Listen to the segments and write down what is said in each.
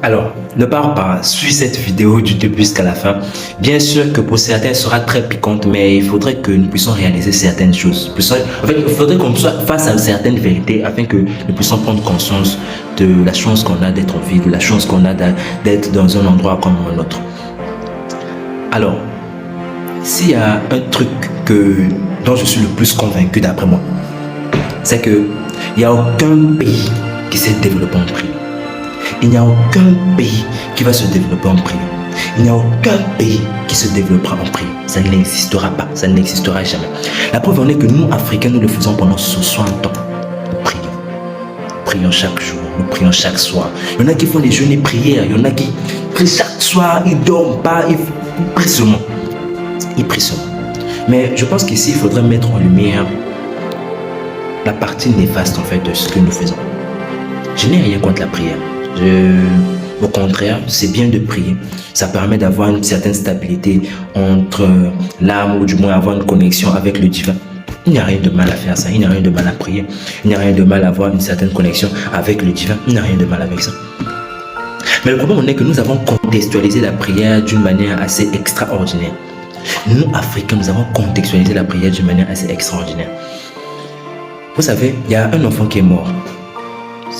Alors, ne pars pas, suis cette vidéo du début jusqu'à la fin. Bien sûr que pour certains, elle sera très piquante, mais il faudrait que nous puissions réaliser certaines choses. En fait, il faudrait qu'on soit face à certaines vérités afin que nous puissions prendre conscience de la chance qu'on a d'être en vie, de la chance qu'on a d'être dans un endroit comme un autre. Alors, s'il y a un truc dont je suis le plus convaincu d'après moi, c'est qu'il n'y a aucun pays qui s'est développé en prière. Il n'y a aucun pays qui va se développer en prière. Il n'y a aucun pays qui se développera en prière. Ça n'existera pas, ça n'existera jamais. La preuve en est que nous, Africains, nous le faisons pendant 60 ans. Nous prions. Nous prions chaque jour, nous prions chaque soir. Il y en a qui font des jeûnes et prières, il y en a qui prient chaque soir, ils ne dorment pas, ils prient seulement. Ils prient seulement. Mais je pense qu'ici, il faudrait mettre en lumière la partie néfaste en fait de ce que nous faisons. Je n'ai rien contre la prière. Au contraire, c'est bien de prier. Ça permet d'avoir une certaine stabilité entre l'âme, ou du moins avoir une connexion avec le divin. Il n'y a rien de mal à faire ça, il n'y a rien de mal à prier. Il n'y a rien de mal à avoir une certaine connexion avec le divin. Il n'y a rien de mal avec ça. Mais le problème est que nous avons contextualisé la prière d'une manière assez extraordinaire. Nous, Africains, nous avons contextualisé la prière d'une manière assez extraordinaire. Vous savez, il y a un enfant qui est mort.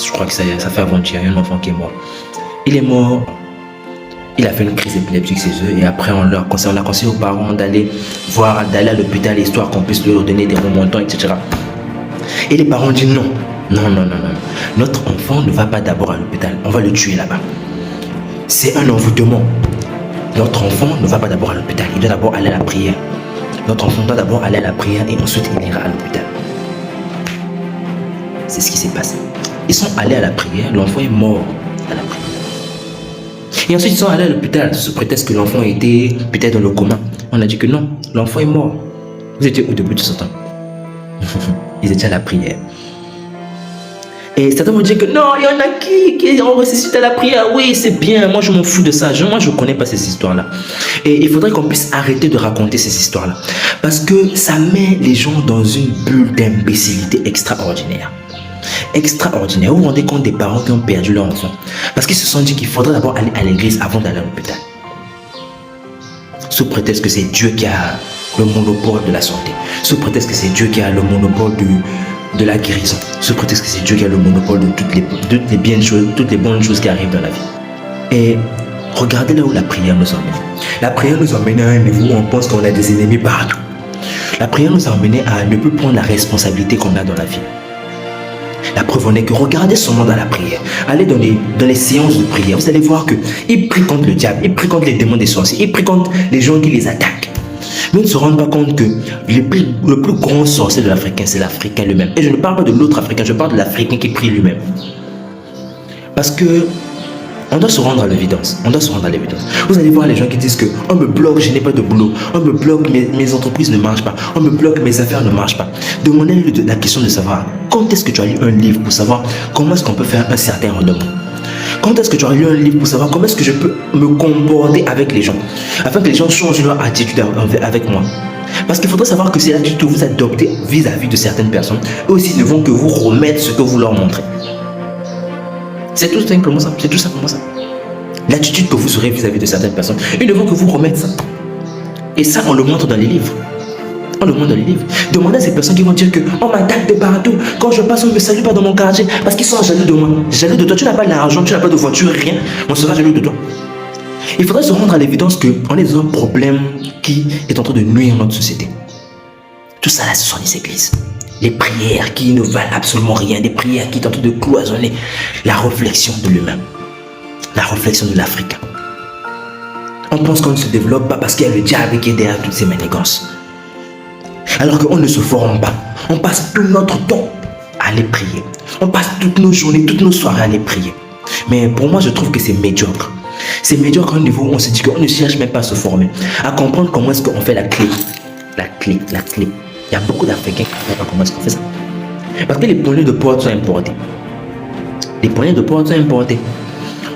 Je crois que ça fait avant-hier, il y a un enfant qui est mort. Il est mort, il a fait une crise épileptique chez eux et après on a conseillé aux parents d'aller à l'hôpital histoire qu'on puisse leur donner des remontants, etc. Et les parents disent non. Notre enfant ne va pas d'abord à l'hôpital, on va le tuer là-bas. C'est un envoûtement. Notre enfant ne va pas d'abord à l'hôpital, il doit d'abord aller à la prière. Notre enfant doit d'abord aller à la prière et ensuite il ira à l'hôpital. C'est ce qui s'est passé. Ils sont allés à la prière, l'enfant est mort à la prière. Et ensuite ils sont allés à l'hôpital sous prétexte que l'enfant était peut-être dans le coma. On a dit que non, l'enfant est mort. Vous étiez au début de ce temps. Ils étaient à la prière. Et certains vont dire que non, il y en a qui ont ressuscité à la prière. Oui, c'est bien, moi je m'en fous de ça. Moi je ne connais pas ces histoires-là. Et il faudrait qu'on puisse arrêter de raconter ces histoires-là. Parce que ça met les gens dans une bulle d'imbécilité extraordinaire. Extraordinaire. Vous vous rendez compte des parents qui ont perdu leur enfant parce qu'ils se sont dit qu'il faudrait d'abord aller à l'église avant d'aller à l'hôpital. Sous prétexte que c'est Dieu qui a le monopole de la santé. Sous prétexte que c'est Dieu qui a le monopole de la guérison. Sous prétexte que c'est Dieu qui a le monopole de toutes les bonnes choses qui arrivent dans la vie. Et regardez là où la prière nous emmène. La prière nous emmène à un niveau où on pense qu'on a des ennemis partout. La prière nous a amené à ne plus prendre la responsabilité qu'on a dans la vie. La preuve en est que regardez seulement dans la prière. Allez dans les séances de prière. Vous allez voir qu'ils prient contre le diable, ils prient contre les démons des sorciers, ils prient contre les gens qui les attaquent. Mais ils ne se rendent pas compte que le plus grand sorcier de l'Africain, c'est l'Africain lui-même. Et je ne parle pas de l'autre Africain, je parle de l'Africain qui prie lui-même. Parce que on doit se rendre à l'évidence. Vous allez voir les gens qui disent que on me bloque, je n'ai pas de boulot. On me bloque, mes entreprises ne marchent pas. On me bloque, mes affaires ne marchent pas. Demandez-lui la question de savoir quand est-ce que tu as lu un livre pour savoir comment est-ce qu'on peut faire un certain rendement. Quand est-ce que tu as lu un livre pour savoir comment est-ce que je peux me comporter avec les gens afin que les gens changent leur attitude avec moi. Parce qu'il faudrait savoir que c'est l'attitude que vous adoptez vis-à-vis de certaines personnes. Eux aussi ne vont que vous remettre ce que vous leur montrez. C'est tout simplement ça. L'attitude que vous aurez vis-à-vis de certaines personnes, ils ne vont que vous remettre ça. Et ça, on le montre dans les livres. Demandez à ces personnes qui vont dire que on m'attaque de partout. Quand je passe, on ne me salue pas dans mon quartier parce qu'ils sont jaloux de moi. Jaloux de toi, tu n'as pas d'argent, tu n'as pas de voiture, rien. On sera jaloux de toi. Il faudrait se rendre à l'évidence qu'on est dans un problème qui est en train de nuire notre société. Tout ça là, ce sont les églises. Les prières qui ne valent absolument rien, des prières qui tentent de cloisonner la réflexion de l'humain, la réflexion de l'Africain. On pense qu'on ne se développe pas parce qu'il y a le diable qui est derrière toutes ces manigances. Alors qu'on ne se forme pas. On passe tout notre temps à aller prier. On passe toutes nos journées, toutes nos soirées à aller prier. Mais pour moi, je trouve que c'est médiocre. C'est médiocre à un niveau où on se dit qu'on ne cherche même pas à se former, à comprendre comment est-ce qu'on fait la clé. La clé. Il y a beaucoup d'Africains qui ne savent pas comment est-ce qu'on fait ça. Parce que les poignées de porte sont importées.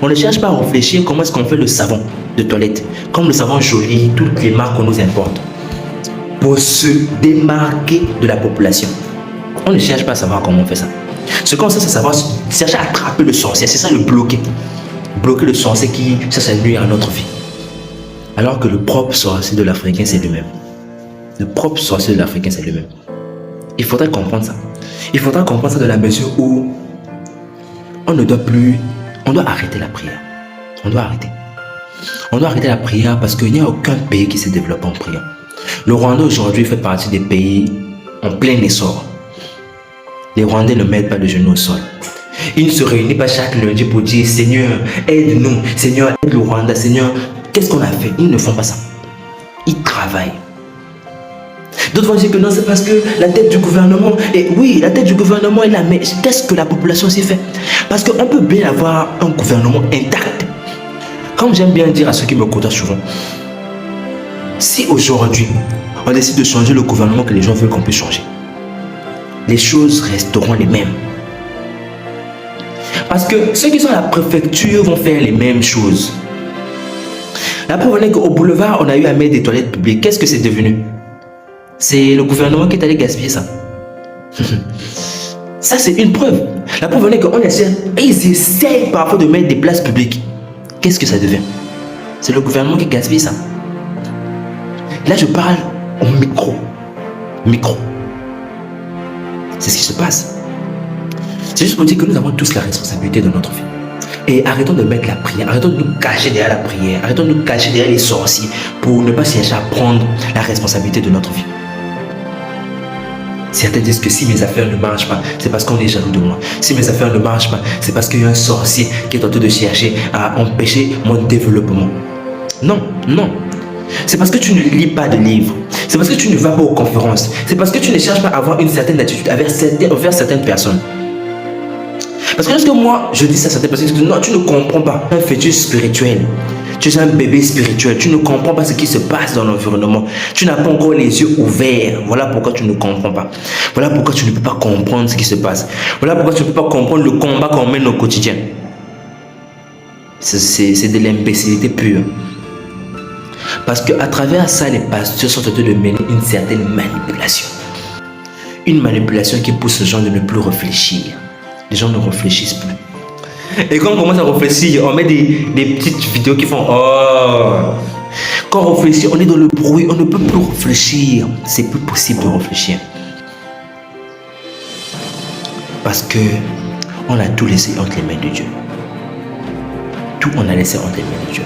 On ne cherche pas à réfléchir comment est-ce qu'on fait le savon de toilette. Comme le savon joli, toutes les marques qu'on nous importe. Pour se démarquer de la population. On ne cherche pas à savoir comment on fait ça. Ce qu'on sait, c'est savoir chercher à attraper le sorcier. C'est ça le bloquer. bloquer le sorcier qui cherche à nuire à notre vie. Alors que le propre sorcier de l'Africain, c'est lui-même. Le propre sorcier de l'Africain, c'est lui-même. Il faudrait comprendre ça. Il faudra comprendre ça dans la mesure où on ne doit plus... On doit arrêter la prière. On doit arrêter. On doit arrêter la prière parce qu'il n'y a aucun pays qui se développe en prière. Le Rwanda aujourd'hui fait partie des pays en plein essor. Les Rwandais ne mettent pas de genoux au sol. Ils ne se réunissent pas chaque lundi pour dire Seigneur, aide-nous, Seigneur, aide le Rwanda, Seigneur, qu'est-ce qu'on a fait? Ils ne font pas ça. Ils travaillent. D'autres vont dire que non, c'est parce que la tête du gouvernement, et oui, la tête du gouvernement est là, mais qu'est-ce que la population s'y fait? Parce qu'on peut bien avoir un gouvernement intact. Comme j'aime bien dire à ceux qui me côtoient souvent, si aujourd'hui on décide de changer le gouvernement que les gens veulent qu'on puisse changer, les choses resteront les mêmes. Parce que ceux qui sont à la préfecture vont faire les mêmes choses. La preuve est qu'au boulevard, on a eu à mettre des toilettes publiques. Qu'est-ce que c'est devenu? C'est le gouvernement qui est allé gaspiller ça. Ça, c'est une preuve. La preuve est qu'on essaie, et ils essaient parfois de mettre des places publiques. Qu'est-ce que ça devient? C'est le gouvernement qui gaspille ça. Là, je parle au micro. Micro. C'est ce qui se passe. C'est juste pour dire que nous avons tous la responsabilité de notre vie. Et arrêtons de mettre la prière, arrêtons de nous cacher derrière la prière, arrêtons de nous cacher derrière les sorciers pour ne pas chercher à prendre la responsabilité de notre vie. Certains disent que si mes affaires ne marchent pas, c'est parce qu'on est jaloux de moi. Si mes affaires ne marchent pas, c'est parce qu'il y a un sorcier qui est en train de chercher à empêcher mon développement. Non, non. C'est parce que tu ne lis pas de livres. C'est parce que tu ne vas pas aux conférences. C'est parce que tu ne cherches pas à avoir une certaine attitude envers certaines personnes. Parce que lorsque moi, je dis ça à certaines personnes, non, tu ne comprends pas. Tu es un fœtus spirituel. Tu es un bébé spirituel. Tu ne comprends pas ce qui se passe dans l'environnement. Tu n'as pas encore les yeux ouverts. Voilà pourquoi tu ne comprends pas. Voilà pourquoi tu ne peux pas comprendre ce qui se passe. Voilà pourquoi tu ne peux pas comprendre le combat qu'on mène au quotidien. C'est de l'imbécilité pure. Parce qu'à travers ça, les pasteurs sont en train de mener une certaine manipulation. Une manipulation qui pousse les gens de ne plus réfléchir. Les gens ne réfléchissent plus. Et quand on commence à réfléchir, on met des petites vidéos qui font oh. Quand on réfléchit, on est dans le bruit, on ne peut plus réfléchir. C'est plus possible de réfléchir. Parce que on a tout laissé entre les mains de Dieu. Tout on a laissé entre les mains de Dieu.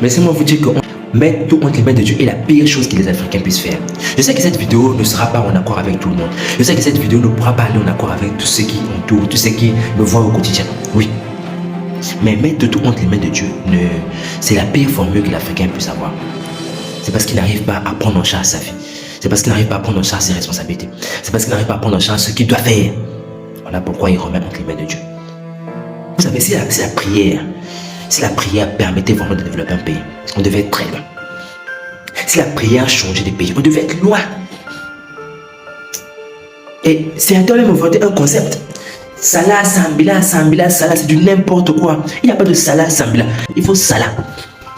Mais laissez-moi vous dire que mettre tout entre les mains de Dieu est la pire chose que les Africains puissent faire. Je sais que cette vidéo ne sera pas en accord avec tout le monde. Je sais que cette vidéo ne pourra pas aller en accord avec tous ceux qui entourent, tous ceux qui me voient au quotidien. Oui. Mais mettre tout entre les mains de Dieu, c'est la pire formule que l'Africain puisse avoir. C'est parce qu'il n'arrive pas à prendre en charge sa vie. C'est parce qu'il n'arrive pas à prendre en charge ses responsabilités. C'est parce qu'il n'arrive pas à prendre en charge ce qu'il doit faire. Voilà pourquoi il remet entre les mains de Dieu. Vous savez, c'est la prière. Si la prière permettait vraiment de développer un pays, on devait être très loin. Si la prière changeait des pays, on devait être loin. Et c'est un même inventé un concept. Salah, Sambila, Sambila, Salah, c'est du n'importe quoi. Il n'y a pas de Salah, Sambila. Il faut Salah.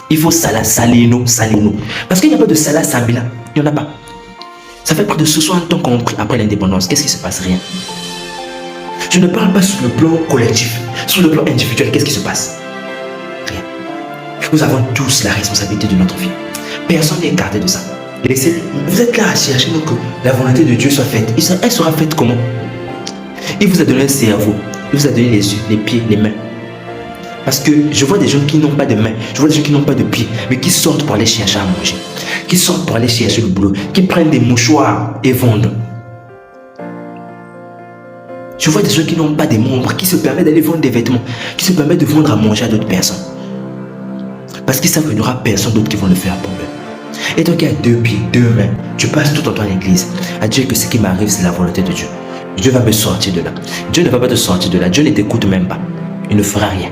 Il faut Salah, Salino, Salino. Parce qu'il n'y a pas de Salah, Sambila. Il n'y en a pas. Ça fait près de 60 ans qu'on prie après l'indépendance. Qu'est-ce qui se passe? Rien. Je ne parle pas sur le plan collectif. Sur le plan individuel, qu'est-ce qui se passe? Rien. Nous avons tous la responsabilité de notre vie. Personne n'est écarté de ça. Vous êtes là à chercher donc que la volonté de Dieu soit faite. Elle sera faite comment? Il vous a donné un cerveau. Il vous a donné les yeux, les pieds, les mains. Parce que je vois des gens qui n'ont pas de mains. Je vois des gens qui n'ont pas de pieds. Mais qui sortent pour aller chercher à manger. Qui sortent pour aller chercher le boulot. Qui prennent des mouchoirs et vendent. Je vois des gens qui n'ont pas de membres. Qui se permettent d'aller vendre des vêtements. Qui se permettent de vendre à manger à d'autres personnes. Parce qu'ils savent qu'il n'y aura personne d'autre qui vont le faire pour eux. Et donc il y a deux pieds, deux mains. Tu passes tout ton temps à l'église à dire que ce qui m'arrive c'est la volonté de Dieu. Dieu va me sortir de là. Dieu ne va pas te sortir de là. Dieu ne t'écoute même pas. Il ne fera rien.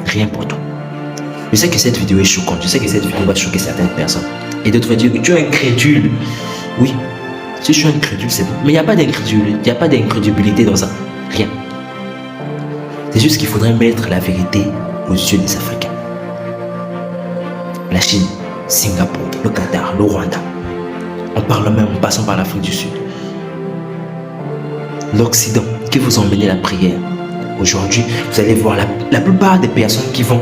Rien pour toi. Je sais que cette vidéo est choquante. Je sais que cette vidéo va choquer certaines personnes. Et d'autres vont dire que tu es incrédule. Oui. Si je suis incrédule, c'est bon. Mais il n'y a pas d'incrédulité. Il n'y a pas d'incrédulité dans ça. Rien. C'est juste qu'il faudrait mettre la vérité aux yeux des Africains. La Chine, Singapour, le Qatar, le Rwanda. En parlant même, en passant par l'Afrique du Sud. L'Occident qui vous a emmené la prière. Aujourd'hui, vous allez voir la plupart des personnes qui vont...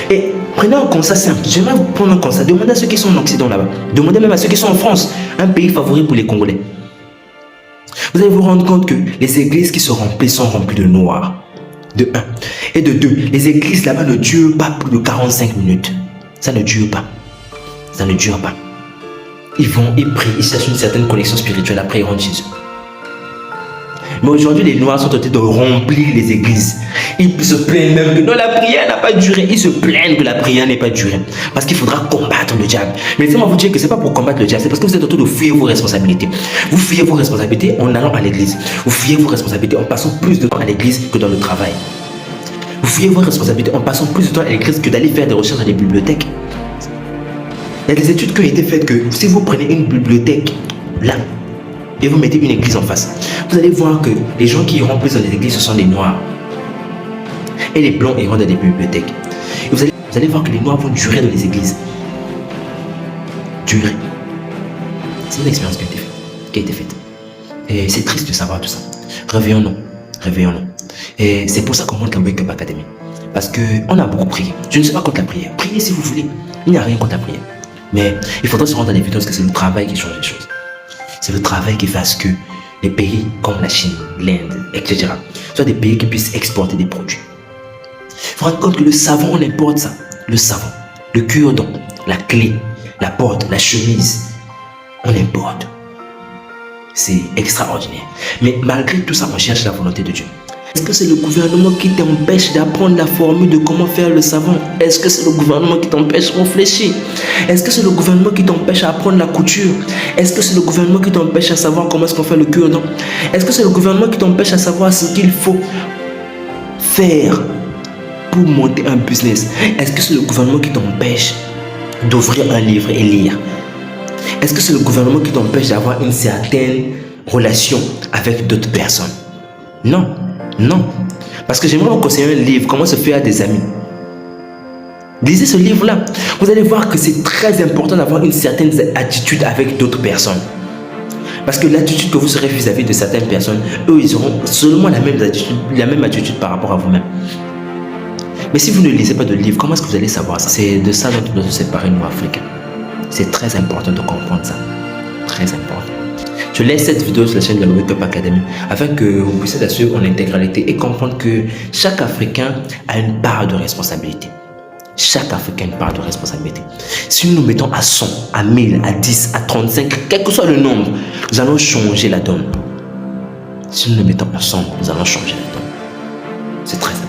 Et prenez un constat simple. J'aimerais vous prendre un constat. Demandez à ceux qui sont en Occident là-bas. Demandez même à ceux qui sont en France, un pays favori pour les Congolais. Vous allez vous rendre compte que les églises qui se remplissent sont remplies de noirs. De 1. Et de 2, les églises là-bas ne durent pas plus de 45 minutes. Ça ne dure pas. Ça ne dure pas. Ils prient, ils cherchent une certaine connexion spirituelle, après ils rentrent chez eux. Mais aujourd'hui, les Noirs sont en train de remplir les églises. Ils se plaignent même que non, la prière n'a pas duré. Ils se plaignent que la prière n'ait pas duré. Parce qu'il faudra combattre le diable. Mais laissez-moi vous dire que ce n'est pas pour combattre le diable, c'est parce que vous êtes en train de fuir vos responsabilités. Vous fuyez vos responsabilités en allant à l'église. Vous fuyez vos responsabilités en passant plus de temps à l'église que dans le travail. Vous fuyez vos responsabilités en passant plus de temps à l'église que d'aller faire des recherches dans les bibliothèques. Il y a des études qui ont été faites que si vous prenez une bibliothèque là, et vous mettez une église en face, vous allez voir que les gens qui remplissent dans les églises, ce sont des noirs. Et les blancs iront dans des bibliothèques. Et vous allez voir que les noirs vont durer dans les églises. Durer. C'est une expérience qui a été faite. Et c'est triste de savoir tout ça. Réveillons-nous. Réveillons-nous. Et c'est pour ça qu'on monte la Wake Up Academy. Parce qu'on a beaucoup prié. Je ne suis pas contre la prière. Priez si vous voulez. Il n'y a rien contre la prière. Mais il faudra se rendre dans les vidéos parce que c'est le travail qui change les choses. C'est le travail qui fasse que les pays comme la Chine, l'Inde, etc. soient des pays qui puissent exporter des produits. Il faut rendre compte que le savon, on importe ça. Le savon, le cure-dent, la clé, la porte, la chemise, on importe. C'est extraordinaire. Mais malgré tout ça, on cherche la volonté de Dieu. Est-ce que c'est le gouvernement qui t'empêche d'apprendre la formule de comment faire le savon? Est-ce que c'est le gouvernement qui t'empêche de réfléchir? Est-ce que c'est le gouvernement qui t'empêche à apprendre la couture? Est-ce que c'est le gouvernement qui t'empêche à savoir comment est-ce qu'on fait le cure-dent? Est-ce que c'est le gouvernement qui t'empêche à savoir ce qu'il faut faire pour monter un business? Est-ce que c'est le gouvernement qui t'empêche d'ouvrir un livre et lire? Est-ce que c'est le gouvernement qui t'empêche d'avoir une certaine relation avec d'autres personnes? Non. Non, parce que j'aimerais vous conseiller un livre, comment se faire des amis. Lisez ce livre-là. Vous allez voir que c'est très important d'avoir une certaine attitude avec d'autres personnes. Parce que l'attitude que vous serez vis-à-vis de certaines personnes, eux, ils auront seulement la même attitude par rapport à vous-même. Mais si vous ne lisez pas de livre, comment est-ce que vous allez savoir ça? C'est de ça dont on doit se séparer, nous, Africains. C'est très important de comprendre ça. Très important. Je laisse cette vidéo sur la chaîne de la Wake Up Academy afin que vous puissiez la suivre en intégralité et comprendre que chaque Africain a une part de responsabilité. Chaque Africain a une part de responsabilité. Si nous nous mettons à 100, à 1000, à 10, à 35, quel que soit le nombre, nous allons changer la donne. Si nous nous mettons ensemble, nous allons changer la donne. C'est très important.